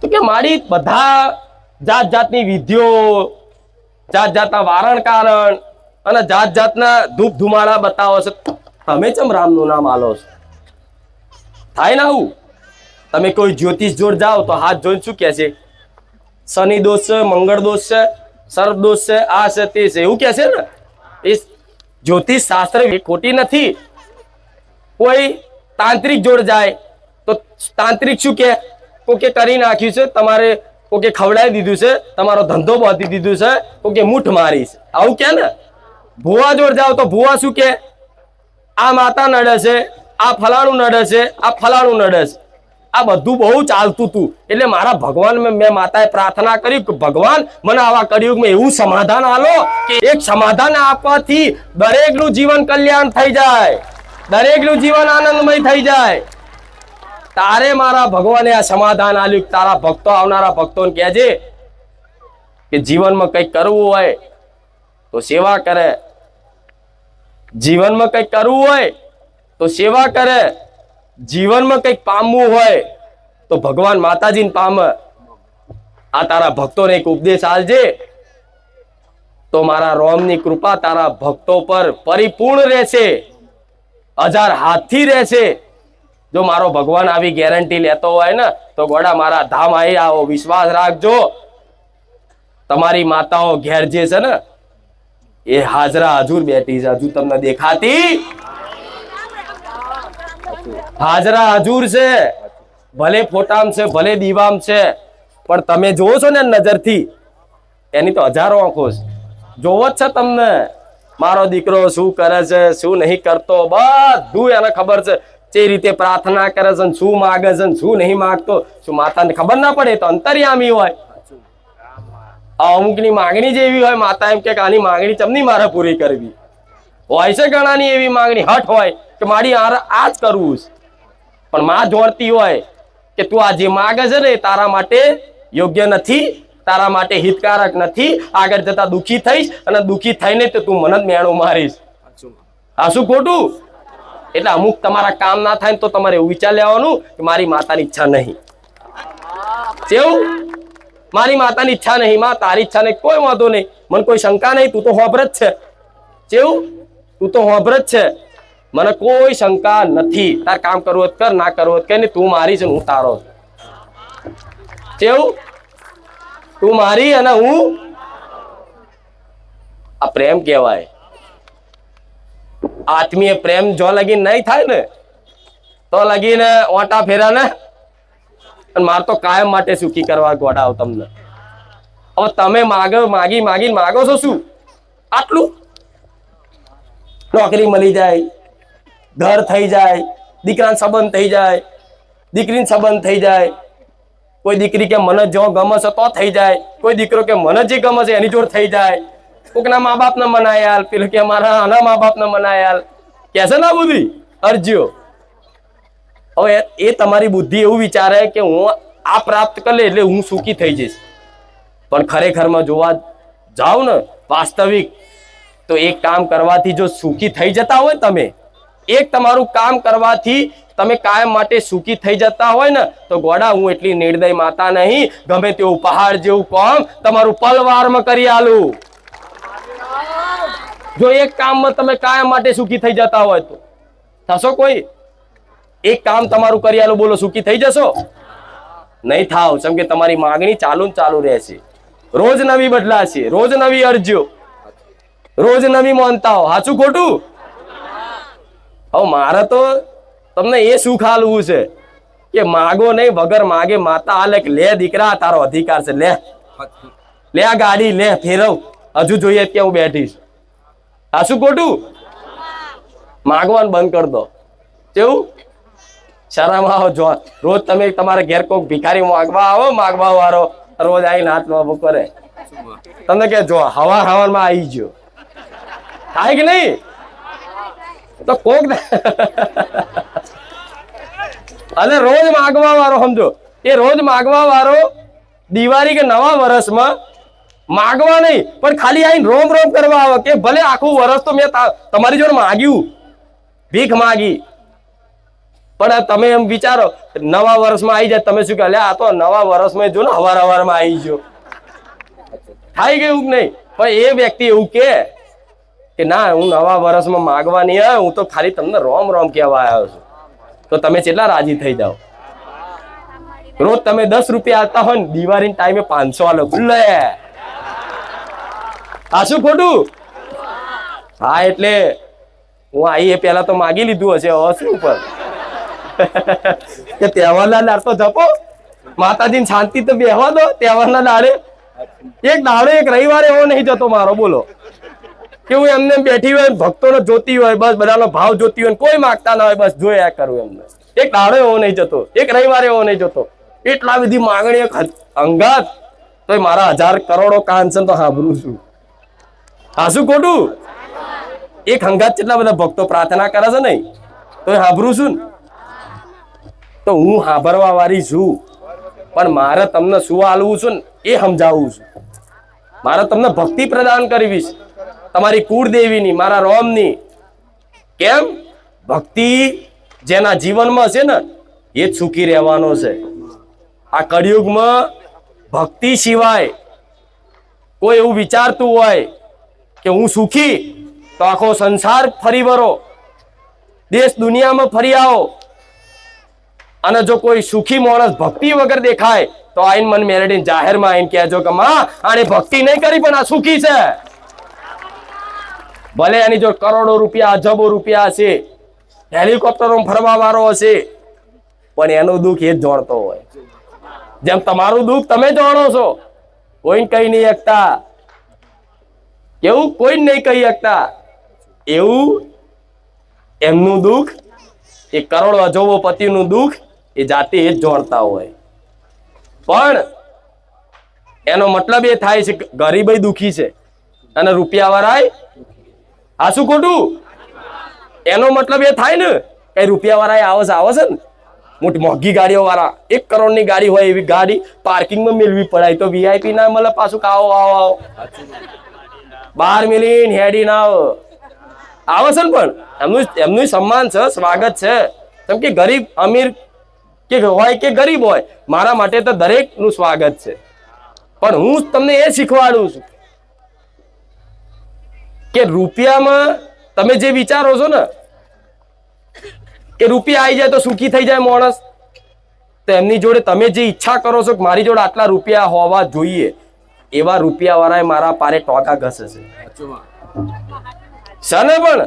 તો કે મારી બધા જાત જાતની વિધિઓ, જાત જાતના વારણ કારણ અને જાત જાતના ધૂપ ધુમાડા બતાવો છો, તમે ચમ રામનું નામ આલો છો? થાય ના હું? તમે કોઈ જ્યોતિષ જોડ જાઓ તો હાથ જોઈને શું કહે છે? શનિ દોષ છે, મંગળ દોષ છે, સર્પ દોષ છે, આ છે તે છે, એવું કહે છે ને. એ જ્યોતિષ શાસ્ત્ર ખોટી નથી. કોઈ તાંત્રિક જોડ જાય તો તાંત્રિક શું કે? કોકે કરી નાખ્યું છે તમારે, કોકે ખવડાવી દીધું છે, તમારો ધંધો બાંધી દીધું છે, કોકે મૂઠ મારી છે, આવું કે ને. ભુવા જોડ જાઓ તો ભુવા શું કે? આ માતા નડે છે, આ ફલાણું નડે છે, આ ફલાણું નડે છે. આ બધું બહુ ચાલતું હતું. એટલે મારા ભગવાન મેં માતાએ પ્રાર્થના કરી કે ભગવાન મને આવા કળિયુગમાં એવું સમાધાન આલો કે એક સમાધાન આપવાથી દરેકનું જીવન કલ્યાણ થઈ જાય, દરેકનું જીવન આનંદમય થઈ જાય. તારે મારા ભગવાને આ સમાધાન આલ્યું. તારા ભક્તો, આવનારા ભક્તોને કહેજે કે જીવનમાં કંઈક કરવું હોય તો સેવા કરે, જીવનમાં કંઈક કરવું હોય તો સેવા કરે, જીવનમાં કંઈક પામવું હોય તો ભગવાન માતાજીને પામે. આ તારા ભક્તોને એક ઉપદેશ આલજે તો મારા રોમની કૃપા તારા ભક્તો પર પરિપૂર્ણ રહેશે, 1000 હાથથી રહેશે. જો મારો ભગવાન આવી ગેરંટી લેતો હોય ને તો ગોડા મારા ધામ આવી આવો, વિશ્વાસ રાખજો. તમારી માતાઓ ઘેર જે છે ને એ હાજરા હજુર બેઠી છે, હજુ તમને દેખાતી? હાજરા હજુર છે, ભલે ફોટામ છે, ભલે દીવામ છે, પણ તમે જોવો છો ને નજરથી, એની તો 1000 આંખો છે. જોવો જ છે તમને મારો દીકરો શું કરે છે, શું નહીં કરતો, બધું એને ખબર છે. જે રીતે પ્રાર્થના કરે છે, શું માગે છે, શું નહીં માગતો, શું માતાને ખબર ના પડે? તો અંતર્યામી હોય. અમુકની માંગણી જેવી હોય, માતા એમ કે આની માંગણી ચમની મારે પૂરી કરવી હોય છે. ઘણાની એવી માંગણી હઠ હોય કે મારી આ જ કરવું છે. પણ માં જોડતી હોય કે તું આ જે માગે છે ને તારા માટે યોગ્ય નથી, તારા માટે હિતકારક નથી, આગળ જતા દુઃખી થઈશ અને દુઃખી થઈને તો તું મને જ મેણું મારીશ. આ શું ખોટું? એટલે અમુક તમારા કામ ના થાય તો તમારે એવું વિચાર લેવાનું કે મારી માતાની ઈચ્છા નહીં. કેવું? મારી માતાની ઈચ્છા નહીં, માં તારી ઈચ્છા નહીં, કોઈ વાંધો નહીં, મને કોઈ શંકા નહીં, તું તો હોભર જ છે. કેવું? તું તો હોભર જ છે, મને કોઈ શંકા નથી. તાર કામ કરવું જ કર, ના કરવું જ કર, ને તું મારી છે હું તારો. કેવું? તું મારી અને હું. આ પ્રેમ કહેવાય. આત્મીય પ્રેમ જો લગીને નહીં થાય ને તો લગીને ઓટા ફેરા ને. અને મારે તો કાયમ માટે સુખી કરવા ગોડાવ તમને. હવે તમે માગીને માગો છો શું? આટલું? નોકરી મળી જાય, ઘર થઈ જાય, દીકરાને સંબંધ થઈ જાય, દીકરીને સંબંધ થઈ જાય, કોઈ દીકરી કે મને જો ગમે છે તો થઈ જાય, કોઈ દીકરો કે મને જે ગમે છે એની જોડ થઈ જાય, કોકના મા બાપને મનાયાલ, પેલું કે મારા આના મા બાપને મનાયાલ, કે છે ના બુદ્ધિ અરજીઓ. હવે એ તમારી બુદ્ધિ એવું વિચારે કે હું આ પ્રાપ્ત કરી લે એટલે હું સુખી થઈ જઈશ. પણ ખરેખરમાં જોવા જાઓ ને વાસ્તવિક તો એક કામ કરવાથી જો સુખી થઈ જતા હોય, તમે એક તમારું કામ કરવાથી તમે કાયમ માટે સુખી થઈ જતા હોય ને તો ગોડા હું એટલી નિર્દય માતા નહીં, ગમે તેવું પહાડ જેવું કામ તમારું પલવારમાં કરી આલું. જો એક કામમાં તમે કાયમ માટે સુખી થઈ જતા હોય તો થશો? કોઈ એક કામ તમારું કરી આલું, બોલો સુખી થઈ જશો? નહીં થાવ. કેમ કે તમારી માંગણી ચાલુ ને ચાલુ રહેશે, રોજ નવી બદલાશે, રોજ નવી અરજીઓ, રોજ નવી માનતાઓ. સાચું ખોટું? હવે મારે તો તમને એ સુખ હાલવું છે કે માગો નહીં, વગર માગે માતા હાલે કે લે દીકરા તારો અધિકાર છે, લે આ ગાડી લે, ફેરવ, હજુ જોઈએ કે હું બેઠીશ. આ શું ખોટું? માગવાનું બંધ કરી દો. કેવું? શરમ આવો. જો રોજ તમે તમારા ઘેર કોઈક ભિખારી માગવા આવો, માગવા વાળો રોજ આવીને હાથ બાબુ કરે, તમને કે જો હવારમાં આવી ગયો, થાય કે નહીં? તો કોક અને રોજ માગવા વાળો, સમજો એ રોજ માગવા વાળો દિવાળી કે નવા વર્ષમાં માગવા નહીં પણ ખાલી આવીને રોમ રોમ કરવા આવે કે ભલે આખું વર્ષ તો મેં તમારી જોડે માગ્યું, ભીખ માગી, પણ તમે એમ વિચારો નવા વર્ષમાં આવી જાય, તમે શું કહે આ તો નવા વર્ષમાં જો ને હવારમાં આવી ગયો, થાય ગયું કે નહીં? પણ એ વ્યક્તિ એવું કે ના હું નવા વર્ષમાં માગવા નહીં આવ્યો, હું તો ખાલી તમને રોમ રોમ કહેવા આવ્યો છું. તો તમે કેટલા રાજી થઈ જાઓ? રોજ તમે 10 રૂપિયા આવતા હોય ને, દિવાળી ટાઈમે 500 આલો લે. આ શું ખોટું? હા એટલે હું આવી એ પેલા તો માગી લીધું હશે, હવે શું પણ કે તહેવારના દાડ તો જપો, માતાજીને શાંતિ તો બેહવા દો. તહેવારના દાડે એક દાડો એક રવિવારે એવો નહીં જતો મારો, બોલો કે હું એમને બેઠી હોય ભક્તોને જોતી હોય, બસ બધાનો ભાવ જોતી હોય, કોઈ માગતા ના હોય, બસ જોયા કરું એમને. એક દાડો એવો નહીં જતો, એક રવિવારે એવો નહીં જતો. એટલા બધી માગણી અંગાત તો મારા 1000 કરોડો કાંચન તો સાંભળું છું. હા શું ખોટું? એક અંગાત કેટલા બધા ભક્તો પ્રાર્થના કરે છે નહીં તો સાંભળું છું ને. તો હું સાંભળવા વાળી છું, પણ મારે તમને શું આલવું છું ને એ સમજાવું છું. મારે તમને ભક્તિ પ્રદાન કરવી છે, તમારી કુળદેવીની, મારા રોમની. કેમ? ભક્તિ જેના જીવનમાં છે ને એ જ સુખી રહેવાનો છે. આ કળિયુગમાં ભક્તિ સિવાય કોઈ એવું વિચારતું હોય કે હું સુખી, તો આખો સંસાર ફરી વળો, દેશ દુનિયામાં ફરી આવો, અને જો કોઈ સુખી માણસ ભક્તિ વગર દેખાય તો આઈન મન મેળવીને જાહેરમાં આઈને કહેજો કે માં આને ભક્તિ નહીં કરી પણ આ સુખી છે. ભલે એની જો કરોડો રૂપિયા, અજબો રૂપિયા હશે, હેલિકોપ્ટરો ફરવા વાળો હશે, પણ એનું દુઃખ એ જ જાણતો હોય. જેમ તમારું દુઃખ તમે જાણો છો, કોઈ કઈ નહીં શકતા, એવું કોઈ નહીં કહી શકતા, એવું એમનું દુઃખ, એ કરોડો અજબો પતિનું દુઃખ એ જાતે એ જ જાણતા હોય. પણ એનો મતલબ એ થાય છે કે ગરીબ દુઃખી છે અને રૂપિયા વાળા આ શું ખોટું? એનો મતલબ એ થાય ને કે રૂપિયા વાળા આવે છે ને, મોટી મોંઘી ગાડીઓ વાળા, 1 કરોડની ગાડી હોય એવી ગાડી પાર્કિંગમાં મેળવી પડાય તો વીઆઈપી ના મળે પાછું. આવો આવો આવો બહાર મેલીને હેડી ના આવે છે ને, પણ એમનું સન્માન છે, સ્વાગત છે. કેમ કે ગરીબ અમીર કે હોય કે ગરીબ હોય, મારા માટે તો દરેક નું સ્વાગત છે. પણ હું તમને એ શીખવાડું છું કે રૂપિયામાં તમે જે વિચારો છો ને કે રૂપિયા આવી જાય તો સુખી થઈ જાય માણસ, તો એમની જોડે તમે જે ઈચ્છા કરો છો કે મારી જોડે આટલા રૂપિયા હોવા જોઈએ, એવા રૂપિયા વાળા મારા પારે ટોકા ઘસે છે સને. પણ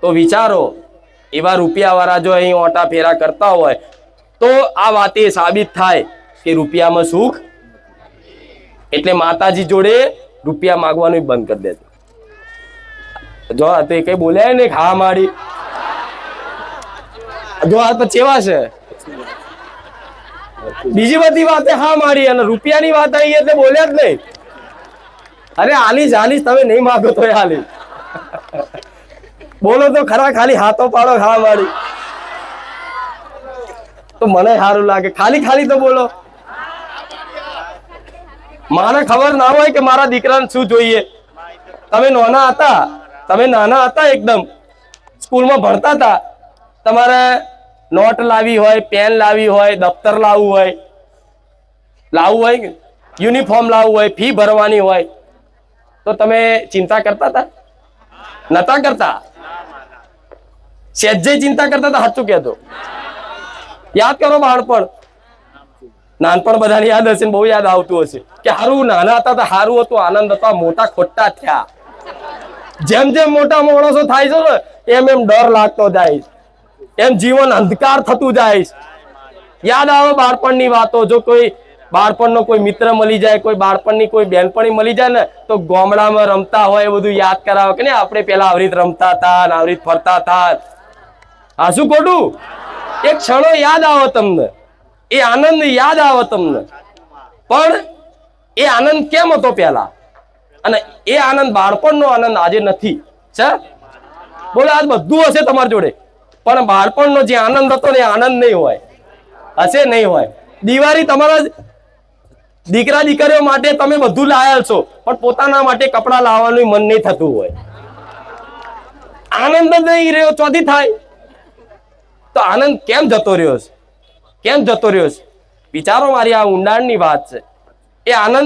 તો વિચારો, એવા રૂપિયા વાળા જો અહીં ઓટા ફેરા કરતા હોય તો આ વાત એ સાબિત થાય કે રૂપિયામાં સુખ. એટલે માતાજી જોડે રૂપિયા માંગવાનું બંધ કરી દેજો. જો આ તો કઈ બોલ્યા ને હા મારી, જો આ તો ચેવા છે, બીજી બધી વાતે હા મારી અને રૂપિયાની વાત આવી એટલે બોલ્યા જ નહીં. અરે આલીશ આલીશ, તમે નહીં માગો તો આલીશ. બોલો તો ખરા, ખાલી હાથો પાડો હા મારી, તો મને સારું લાગે. ખાલી ખાલી તો બોલો. મારે ખબર ના હોય કે મારા દીકરાને શું જોઈએ. તમે નાના હતા એકદમ, સ્કૂલમાં ભણતા હતા, તમારે નોટ લાવી હોય, પેન લાવી હોય, દફતર લાવવું હોય, યુનિફોર્મ લાવવું હોય, ફી ભરવાની હોય, તો તમે ચિંતા કરતા હતા? નતા કરતા? સહેજે ચિંતા કરતા હતા? સાચું કહેતો. યાદ કરો બાળપણ, નાનપણ બધાને યાદ હશે ને બહુ યાદ આવતું હશે કે હારું નાના હતા તો હારું હતું, આનંદ હતા, મોટા ખોટા થયા. જેમ જેમ મોટા માણસો થાય છે ને એમ એમ ડર લાગતો જાય, એમ જીવન અંધકાર થતું જાય. યાદ આવે બાળપણની વાતો. જો કોઈ બાળપણનો કોઈ મિત્ર મળી જાય, કોઈ બાળપણની કોઈ બહેનપણી મળી જાય ને તો ગામડામાં રમતા હોય એ બધું યાદ કરાવે કે ને આપણે પેલા આવી રીતે રમતા હતા, આવી રીતે ફરતા હતા. આ શું ખોટું? એક ક્ષણો યાદ આવે તમને, એ આનંદ યાદ આવે તમને. પણ એ આનંદ કેમ હતો પેલા, અને એ આનંદ બાળપણનો આનંદ આજે નથી છે. બોલો આજ બધું હશે તમારી જોડે, પણ બાળપણનો જે આનંદ હતો ને એ આનંદ નહીં હોય, હશે નહીં હોય. દિવાળી તમારા દીકરા દીકરીઓ માટે તમે બધું લાયા છો, પણ પોતાના માટે કપડા લાવવાનું મન નહીં થતું હોય. આનંદ જ નહીં રહ્યો, ચોથી થાય. તો આનંદ કેમ જતો રહ્યો છે? કેમ જતો રહ્યો છે? વિચારો, મારી આ ઊંડાણની વાત છે. એ આનંદ